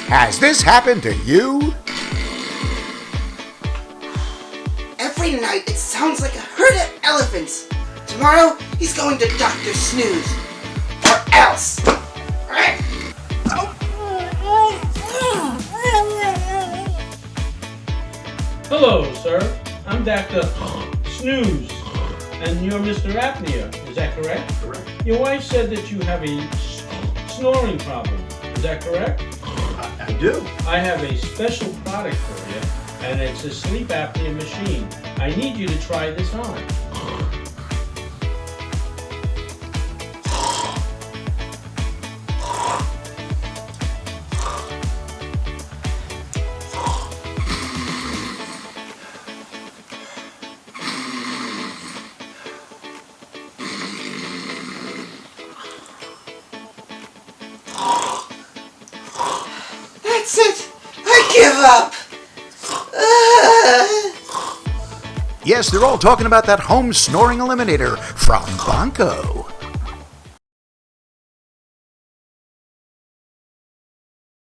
Has this happened to you? Every night it sounds like a herd of elephants. Tomorrow he's going to Dr. Snooze. Or else. Hello, sir. I'm Dr. Snooze, and you're Mr. Apnea. Is that correct? Correct. Your wife said that you have a snoring problem. Is that correct? I do. I have a special product for you, and it's a sleep apnea machine. I need you to try this on. That's it. I give up. Yes, they're all talking about that home snoring eliminator from Bonko.